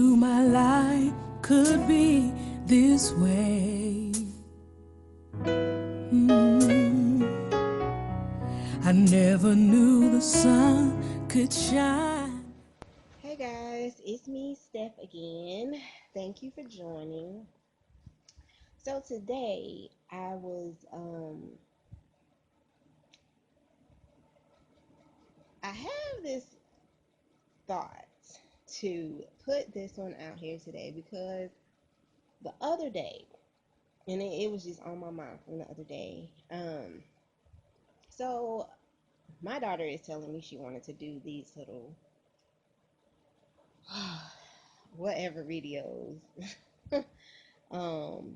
knew my life could be this way. I never knew the sun could shine. Hey guys, it's me, Steph, again. Thank you for joining. So today I have this thought to put this one out here today because the other day, and it was just on my mind from the other day. So my daughter is telling me she wanted to do these little whatever videos.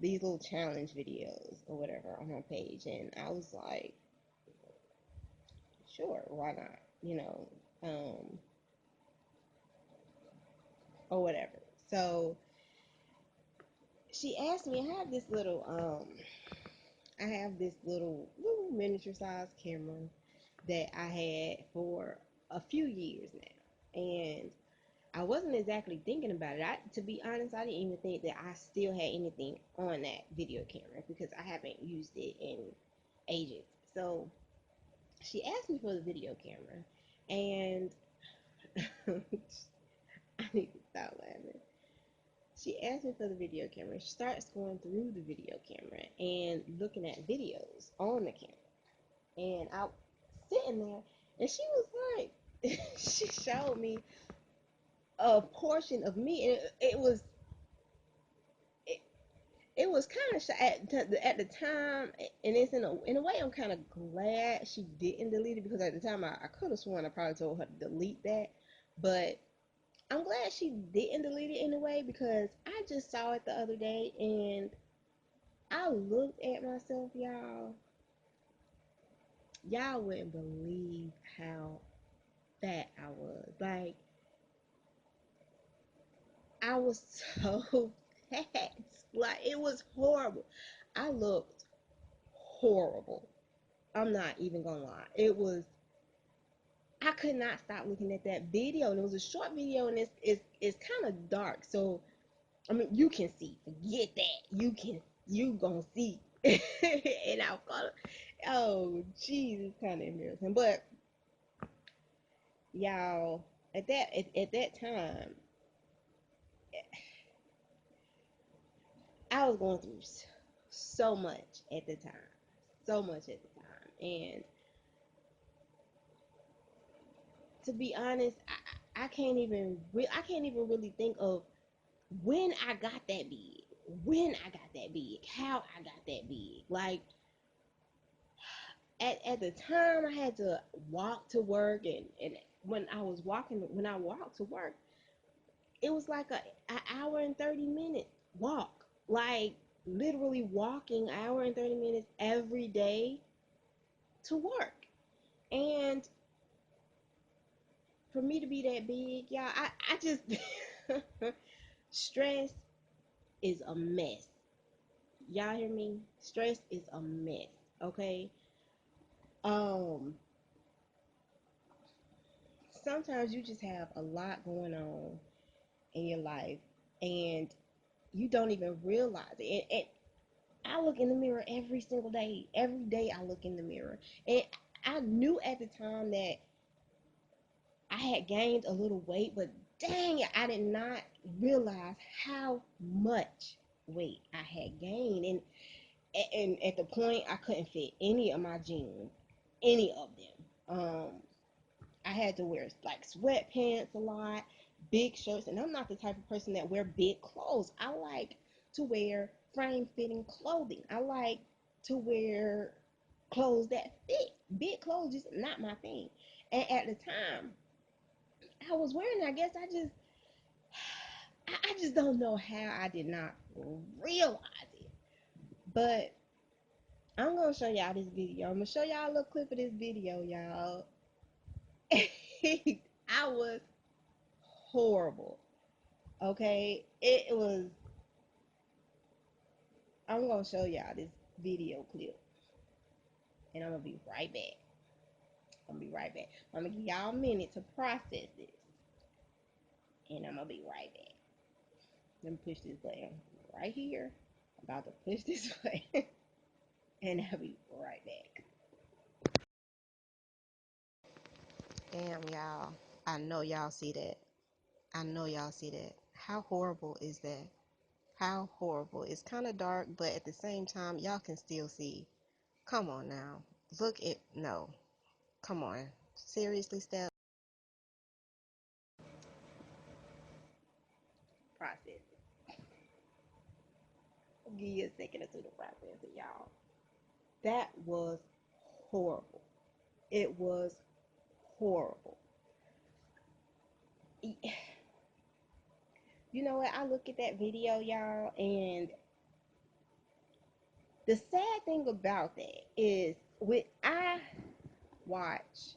These little challenge videos or whatever on her page, and I was like, sure, why not? Or whatever. So she asked me, I have this little miniature size camera that I had for a few years now, and I wasn't exactly thinking about it. To be honest, I didn't even think that I still had anything on that video camera because I haven't used it in ages. So she asked me for the video camera, and I need to stop laughing. She asked me for the video camera. She starts going through the video camera and looking at videos on the camera. And I was sitting there, and she was like, she showed me a portion of me, and it was kind of at the time, and it's in a way I'm kind of glad she didn't delete it because at the time I could have sworn I probably told her to delete that, but I'm glad she didn't delete it in a way because I just saw it the other day and I looked at myself, y'all. Y'all wouldn't believe how fat I was. Like, I was so fat. Like, it was horrible. I looked horrible. I'm not even gonna lie. I could not stop looking at that video. And it was a short video and it's kind of dark. So, I mean, you can see. Forget that. You gonna see. And I thought, oh, geez, it's kind of embarrassing. But, y'all, at that time, I was going through so much at the time. So much at the time. And to be honest, I can't even really think of when I got that big. When I got that big. How I got that big. Like, at the time I had to walk to work, and when I walked to work, it was like an hour and 30 minute walk. Like, literally walking hour and 30 minutes every day to work. And for me to be that big, y'all, I just stress is a mess. Y'all hear me? Stress is a mess. Okay. Um Sometimes you just have a lot going on in your life and you don't even realize it. And I look in the mirror every single day. Every day I look in the mirror. And I knew at the time that I had gained a little weight, but dang it, I did not realize how much weight I had gained. And at the point I couldn't fit any of my jeans, any of them. I had to wear like sweatpants a lot, big shirts, and I'm not the type of person that wear big clothes. I like to wear frame fitting clothing. I like to wear clothes that fit. Big clothes is not my thing. And at the time I was wearing, I just don't know how I did not realize it. But I'm gonna show y'all this video. I'm gonna show y'all a little clip of this video, y'all. I was horrible. Okay, it was. I'm gonna show y'all this video clip, and I'm gonna be right back. I'm gonna give y'all a minute to process this, and I'm gonna be right back. Let me push this button right here. I'm about to push this button. And I'll be right back. Damn, y'all. I know y'all see that. I know y'all see that. How horrible is that? How horrible. It's kind of dark, but at the same time, y'all can still see. Come on now. Look at, no. Come on. Seriously, Steph? Process it. Give you a second or two to process it, y'all. That was horrible. It was horrible. You know what? I look at that video, y'all, and the sad thing about that is when I watch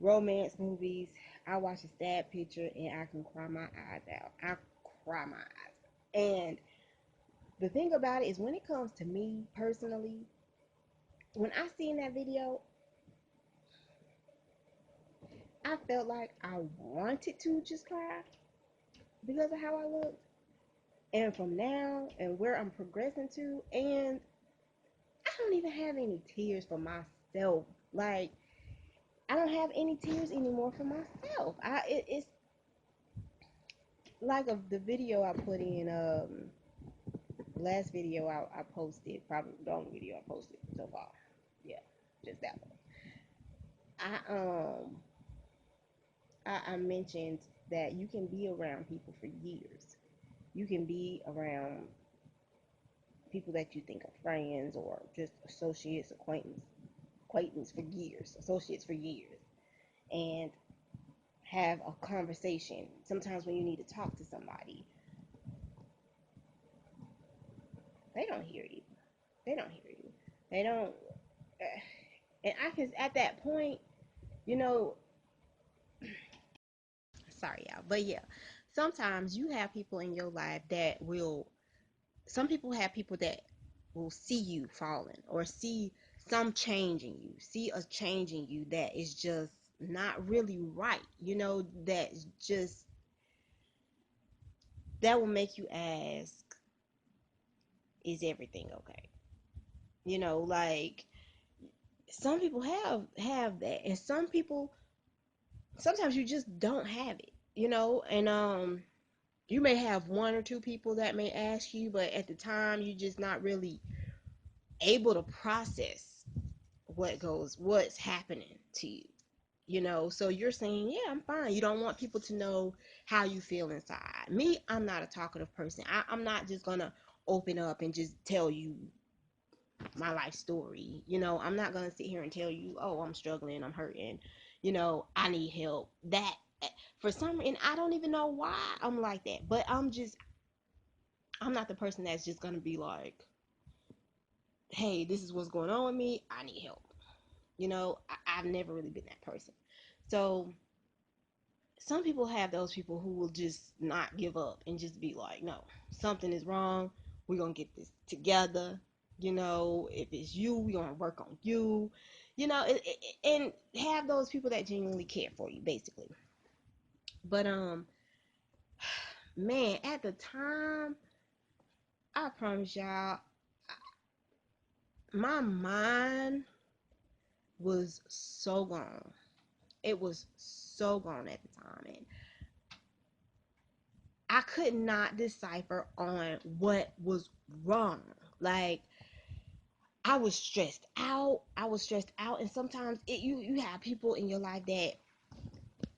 romance movies, I watch a sad picture and I can cry my eyes out. I cry my eyes out. And the thing about it is when it comes to me personally, when I seen that video, I felt like I wanted to just cry because of how I looked. And from now and where I'm progressing to, and I don't even have any tears for myself. Like, I don't have any tears anymore for myself. It's like the video I put in, last video I posted, probably the only video I posted so far. Yeah, just that one. I mentioned that you can be around people for years. You can be around people that you think are friends or just associates, acquaintance for years, associates for years, and have a conversation. Sometimes when you need to talk to somebody, they don't hear you. They don't hear you. They don't. And I can, at that point, you know, sorry, y'all, but yeah, sometimes you have people in your life that will, some people have people that will see you falling or see some change in you, see a change in you that is just not really right, that's just, that will make you ask, is everything okay? Like, some people have that, and some people, sometimes you just don't have it, and you may have one or two people that may ask you, but at the time you're just not really able to process what's happening to you, so you're saying, yeah, I'm fine. You don't want people to know how you feel inside. Me, I'm not a talkative person. I'm not just gonna open up and just tell you my life story. I'm not gonna sit here and tell you, oh, I'm struggling, I'm hurting, I need help. That, for some reason, I don't even know why I'm like that, but I'm not the person that's just gonna be like, hey, this is what's going on with me, I need help. I've never really been that person. So some people have those people who will just not give up and just be like, no, something is wrong, we're gonna get this together. If it's you, we're gonna work on you. And have those people that genuinely care for you, basically. But man, at the time, I promise y'all, my mind was so gone. It was so gone at the time, and I could not decipher on what was wrong. Like, I was stressed out. And sometimes you have people in your life that,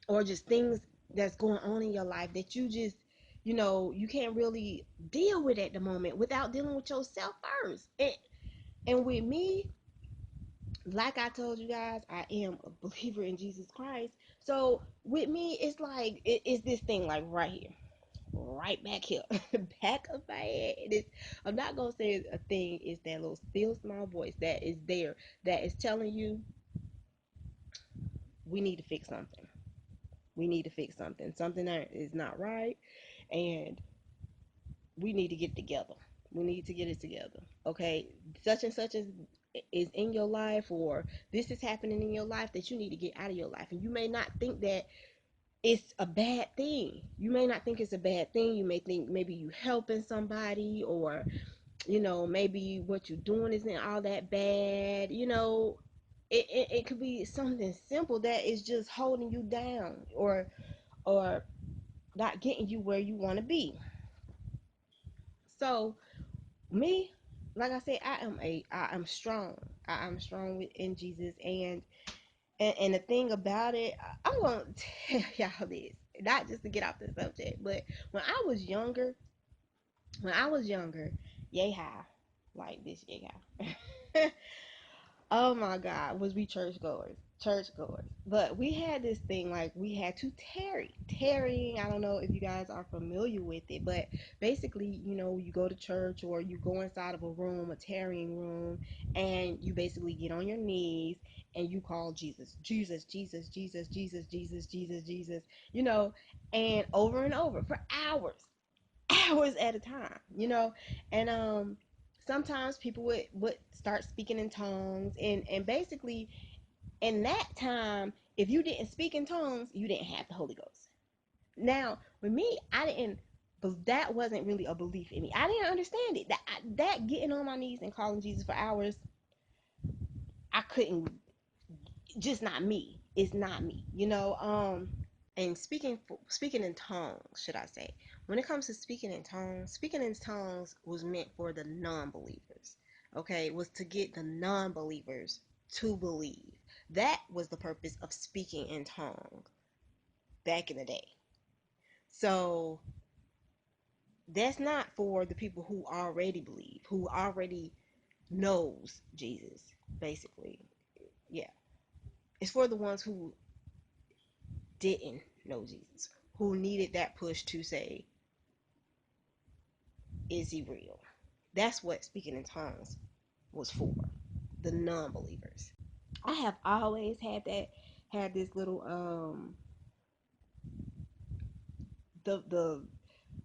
or just things that's going on in your life that you just, you can't really deal with at the moment without dealing with yourself first. And with me, like I told you guys, I am a believer in Jesus Christ. So with me, it's like, it's this thing like right here, right back here, back of my head. I'm not gonna say a thing. It's that little still small voice that is there, that is telling you, we need to fix something. We need to fix something. Something that is not right, and we need to get it together. We need to get it together. Okay, such and such is in your life, or this is happening in your life that you need to get out of your life, and you may not think that it's a bad thing. You may not think it's a bad thing. You may think maybe you helping somebody, or maybe what you're doing isn't all that bad. It could be something simple that is just holding you down, or not getting you where you want to be. So me, like I said, I am strong. I'm strong in Jesus, and the thing about it, I'm gonna tell y'all this, not just to get off the subject, but when I was younger, yay high, like this yay high. Oh my God, was we church goers. But we had this thing, like we had to tarry. Tarrying, I don't know if you guys are familiar with it, but basically, you go to church or you go inside of a room, a tarrying room, and you basically get on your knees and you call Jesus, Jesus, Jesus, Jesus, Jesus, Jesus, Jesus, Jesus, and over and over for hours, hours at a time, and sometimes people would start speaking in tongues, and basically in that time, if you didn't speak in tongues, you didn't have the Holy Ghost. Now with me, I didn't, but that wasn't really a belief in me. I didn't understand it, that getting on my knees and calling Jesus for hours, I couldn't, just not me. It's not me, and speaking in tongues, should I say. When it comes to speaking in tongues was meant for the non-believers. Okay, it was to get the non-believers to believe. That was the purpose of speaking in tongues back in the day. So that's not for the people who already believe, who already knows Jesus, basically. Yeah. It's for the ones who didn't know Jesus, who needed that push to say, is he real? That's what speaking in tongues was for, the non-believers. I have always had this little the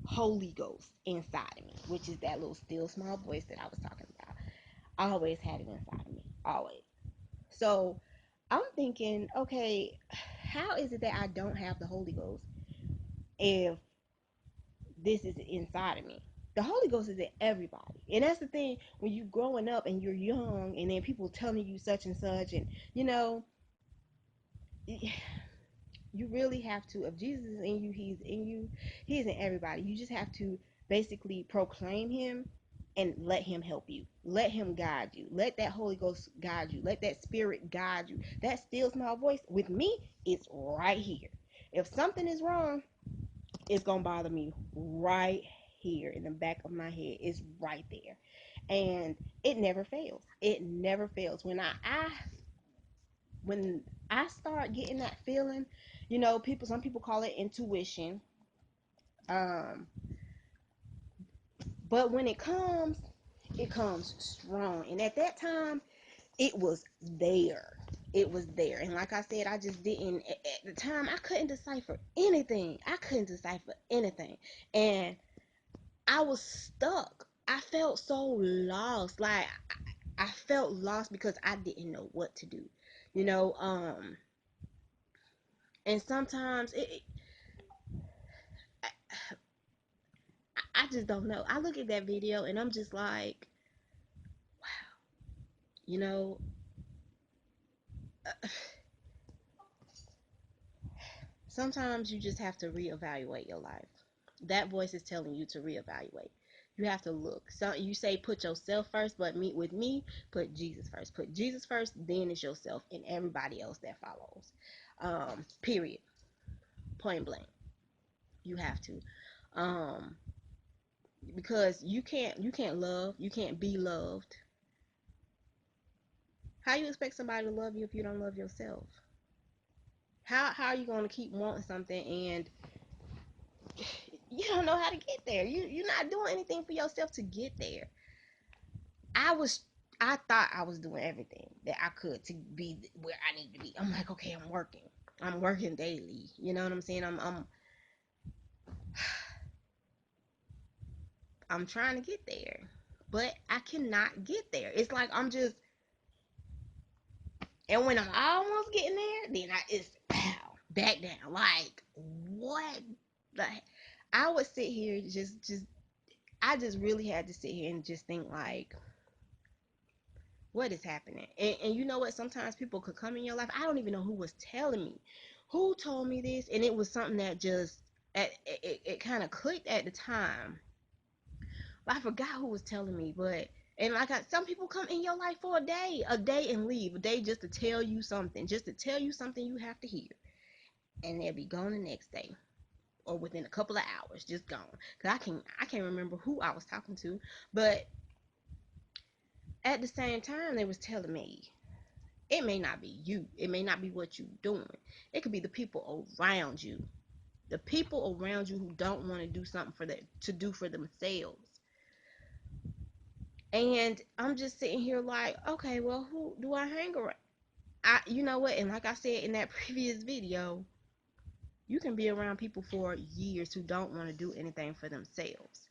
Holy Ghost inside of me, which is that little still small voice that I was talking about. I always had it inside of me, always. So I'm thinking, okay, how is it that I don't have the Holy Ghost if this is inside of me? The Holy Ghost is in everybody. And that's the thing, when you growing up and you're young and then people telling you such and such, and you really have to, if Jesus is in you, he's in you, he's in everybody. You just have to basically proclaim him and let him help you. Let him guide you. Let that Holy Ghost guide you. Let that spirit guide you. That still small voice with me is right here. If something is wrong, it's gonna bother me right here in the back of my head. It's right there. And it never fails. It never fails. When I start getting that feeling, some people call it intuition. Um, but when it comes strong. And at that time, it was there. It was there. And like I said, I just didn't, at the time, I couldn't decipher anything. And I was stuck. I felt so lost. Like, I felt lost because I didn't know what to do. You know, um, and sometimes I just don't know. I look at that video and I'm just like, you know, sometimes you just have to reevaluate your life. That voice is telling you to reevaluate. You have to look. So you say put yourself first, but with me, put Jesus first. Put Jesus first, then it's yourself and everybody else that follows. Period. Point blank. You have to. Um, because you can't love, you can't be loved. How you expect somebody to love you if you don't love yourself? How are you going to keep wanting something and you don't know how to get there? You're not doing anything for yourself to get there. I was I thought I was doing everything that I could to be where I need to be. I'm like, okay, I'm working. I'm working daily. You know what I'm saying? I'm trying to get there. But I cannot get there. It's like I'm just, and when I'm almost getting there, then it's pow. back down. Like, what? Like, I would sit here I just really had to sit here and just think like, what is happening? And you know what? Sometimes people could come in your life. I don't even know who was telling me, who told me this, and it was something that just it kind of clicked at the time. But I forgot who was telling me. But and like some people come in your life for a day and leave, a day just to tell you something, you have to hear, and they'll be gone the next day or within a couple of hours, just gone. Cause I can't remember who I was talking to, but at the same time they was telling me it may not be you, it may not be what you're doing, it could be the people around you, who don't want to do something for themselves. And I'm just sitting here like, okay, well, who do I hang around? You know what? And like I said in that previous video, you can be around people for years who don't want to do anything for themselves.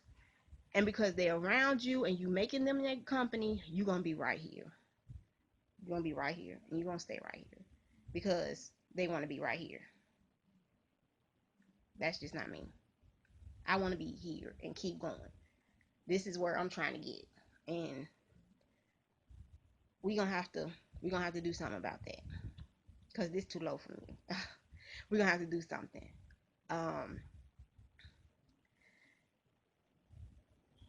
And because they're around you and you making them their company, you're going to be right here. You're going to be right here. And you're going to stay right here. Because they want to be right here. That's just not me. I want to be here and keep going. This is where I'm trying to get. And we're gonna have to do something about that. Because this is too low for me. We're going to have to do something.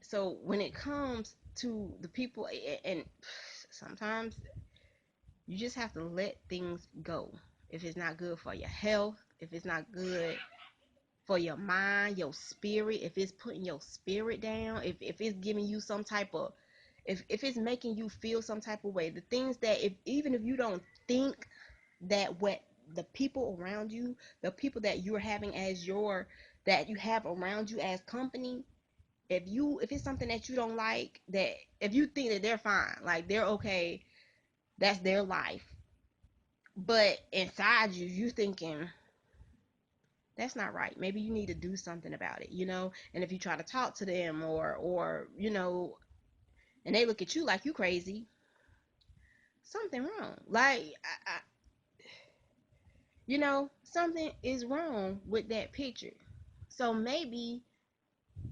So when it comes to the people, and sometimes you just have to let things go. If it's not good for your health, if it's not good for your mind, your spirit, if it's putting your spirit down, if it's giving you some type of, if it's making you feel some type of way, the things that even if you don't think that what the people around you, the people that you're having that you have around you as company, if it's something that you don't like, that if you think that they're fine, like they're okay, that's their life, but inside you thinking that's not right, maybe you need to do something about it, and if you try to talk to them or and they look at you like you crazy, something wrong. Like something is wrong with that picture. So maybe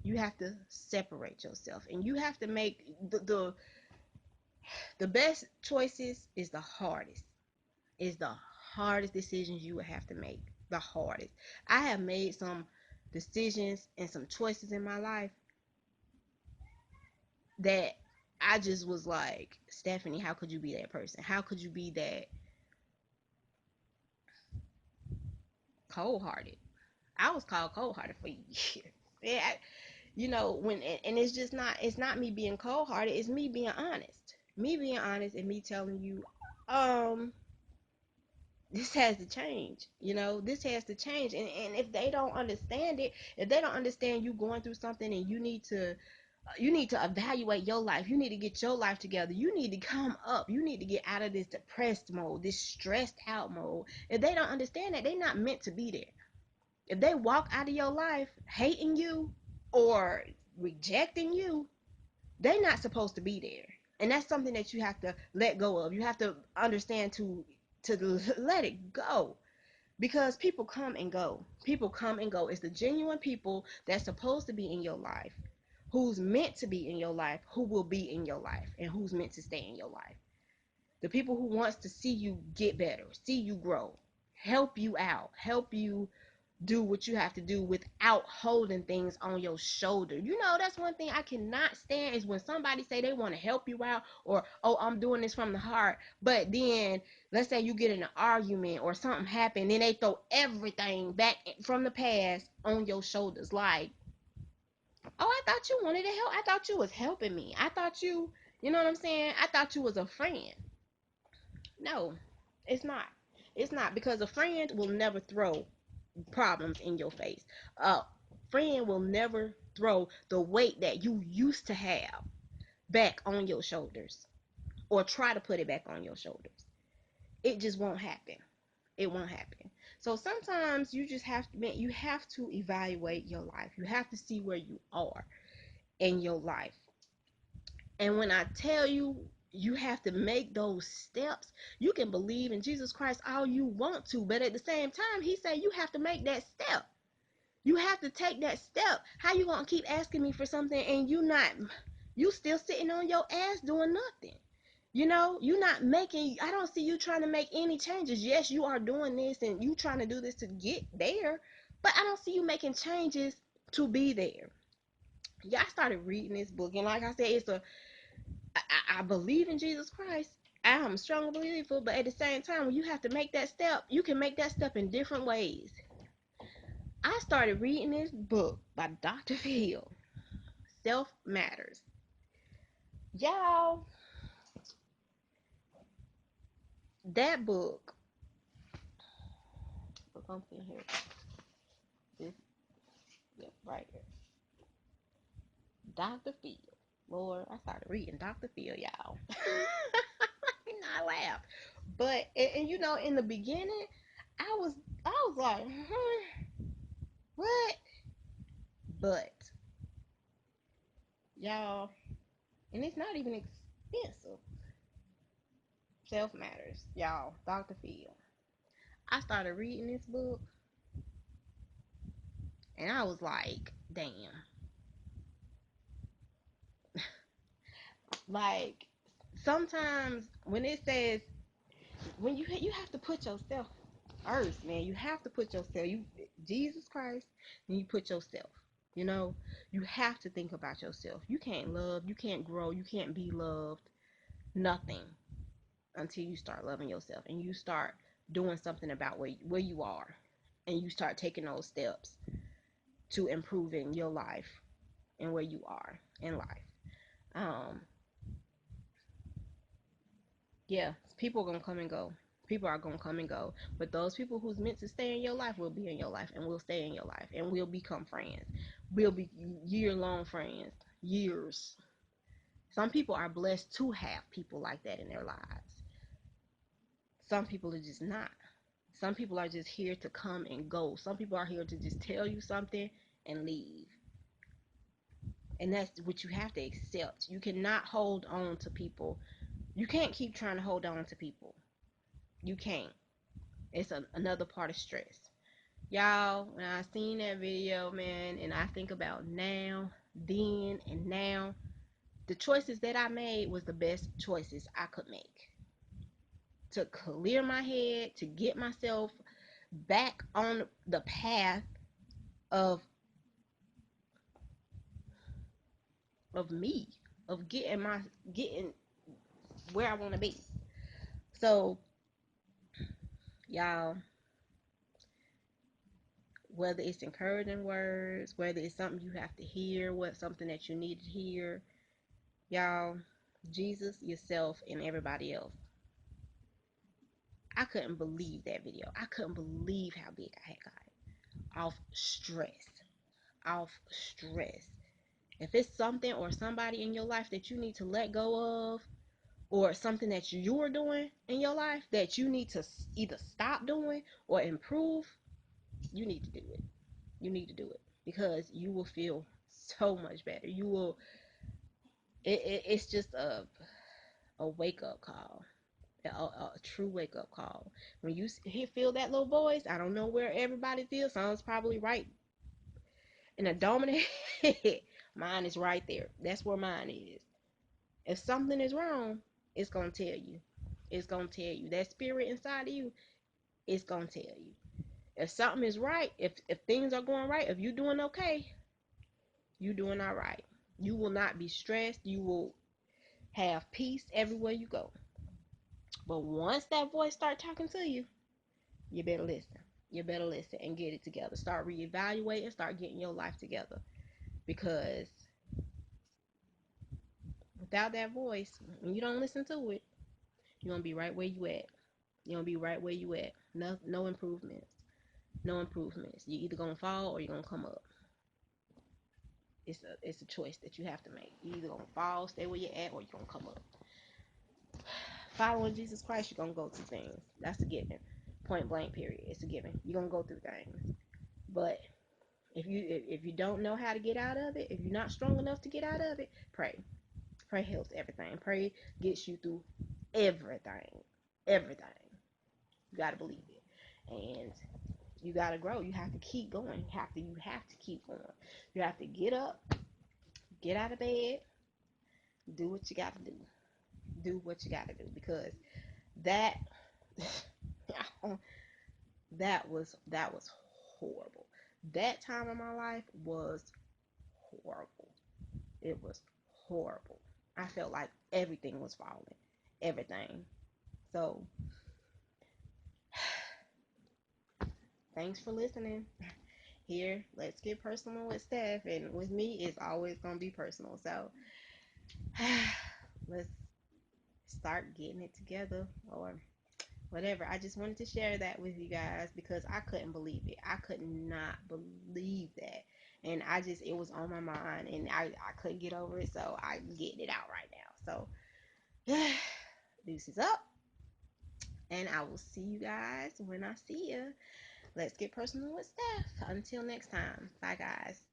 you have to separate yourself, and you have to make the best choices is the hardest. Is the hardest decisions you would have to make. The hardest. I have made some decisions and some choices in my life that I just was like, Stephanie, how could you be that person? How could you be that cold-hearted? I was called cold-hearted for years. Yeah, when and it's not me being cold-hearted, it's me being honest. Me being honest and me telling you, this has to change. This has to change. And if they don't understand it, if they don't understand you going through something and you need to evaluate your life, you need to get your life together, you need to come up, you need to get out of this depressed mode, this stressed out mode. If they don't understand that, they're not meant to be there. If they walk out of your life hating you or rejecting you, they're not supposed to be there. And that's something that you have to let go of. You have to understand to let it go. Because people come and go. People come and go. It's the genuine people that's supposed to be in your life, who's meant to be in your life, who will be in your life, and who's meant to stay in your life. The people who wants to see you get better, see you grow, help you out, help you do what you have to do without holding things on your shoulder. That's one thing I cannot stand is when somebody say they want to help you out, or, oh, I'm doing this from the heart, but then let's say you get in an argument or something happen, then they throw everything back from the past on your shoulders. Like, oh, I thought you wanted to help. I thought you was helping me. I thought you know what I'm saying? I thought you was a friend. No, it's not. It's not, because a friend will never throw problems in your face. A friend will never throw the weight that you used to have back on your shoulders or try to put it back on your shoulders. It just won't happen. It won't happen. So sometimes you just have to evaluate your life. You have to see where you are in your life. And when I tell you You have to make those steps. You can believe in Jesus Christ all you want to, but at the same time, he said you have to make that step. You have to take that step. How you gonna keep asking me for something and you still sitting on your ass doing nothing? You're not making, I don't see you trying to make any changes. Yes, you are doing this and you trying to do this to get there, but I don't see you making changes to be there. Yeah, I started reading this book, and like I said, I believe in Jesus Christ. I'm a strong believer, but at the same time, when you have to make that step, you can make that step in different ways. I started reading this book by Dr. Phil, Self Matters. Y'all, that book, look, I'm in here. This, yep, right here. Dr. Phil. Lord, I started reading Dr. Phil, y'all. I laughed. But, and in the beginning, I was like, what? But, y'all, and it's not even expensive. Self Matters, y'all. Dr. Phil. I started reading this book, and I was like, damn. Like, sometimes when it says, when you have to put yourself first, man. You have to put yourself, Jesus Christ, and you put yourself. You have to think about yourself. You can't love, you can't grow, you can't be loved, nothing until you start loving yourself and you start doing something about where you are, and you start taking those steps to improving your life and where you are in life. Yeah, people are gonna come and go. People are gonna come and go, but those people who's meant to stay in your life will be in your life and will stay in your life and will become friends. We'll be year-long friends. Years. Some people are blessed to have people like that in their lives. Some people are just not. Some people are just here to come and go. Some people are here to just tell you something and leave. And that's what you have to accept. You cannot hold on to people. You can't keep trying to hold on to people. You can't. It's another part of stress. Y'all, when I seen that video, man, and I think about now, then, and now, the choices that I made was the best choices I could make. To clear my head, to get myself back on the path of me, of getting where I want to be. So, y'all, whether it's encouraging words, whether it's something you have to hear, something that you need to hear, y'all, Jesus, yourself, and everybody else. I couldn't believe that video. I couldn't believe how big I had got off stress. Off stress. If it's something or somebody in your life that you need to let go of, or something that you're doing in your life that you need to either stop doing or improve, you need to do it. You need to do it because you will feel so much better. You will. It's just a wake up call. A true wake up call. When you feel that little voice, I don't know where everybody feels. Someone's probably right in a dominant head. Mine is right there. That's where mine is. If something is wrong, it's gonna tell you. It's gonna tell you. That spirit inside of you, it's gonna tell you. If something is right, if things are going right, if you're doing okay, you're doing all right. You will not be stressed. You will have peace everywhere you go. But once that voice start talking to you, you better listen. You better listen and get it together. Start reevaluating. Start getting your life together. Because without that voice, when you don't listen to it, you're going to be right where you at. You're going to be right where you at. No improvements. No improvements. You're either going to fall or you're going to come up. It's a choice that you have to make. You're either going to fall, stay where you're at, or you're going to come up. Following Jesus Christ, you're going to go through things. That's a given. Point blank, period. It's a given. You're going to go through things. But if you don't know how to get out of it, if you're not strong enough to get out of it, pray. Prayer helps everything. Prayer gets you through everything. Everything. You gotta believe it. And you gotta grow. You have to keep going. You have to keep going. You have to get up, get out of bed, do what you gotta do. Do what you gotta do, because that that was horrible. That time of my life was horrible. It was horrible. I felt like everything was falling. Everything. So thanks for listening. Here, let's get personal with Steph, and with me, it's always gonna be personal. So let's start getting it together, or whatever. I just wanted to share that with you guys because I couldn't believe it. I could not believe that. And it was on my mind, and I couldn't get over it. So I'm getting it out right now. So, deuces up. And I will see you guys when I see you. Let's get personal with Steph. Until next time. Bye, guys.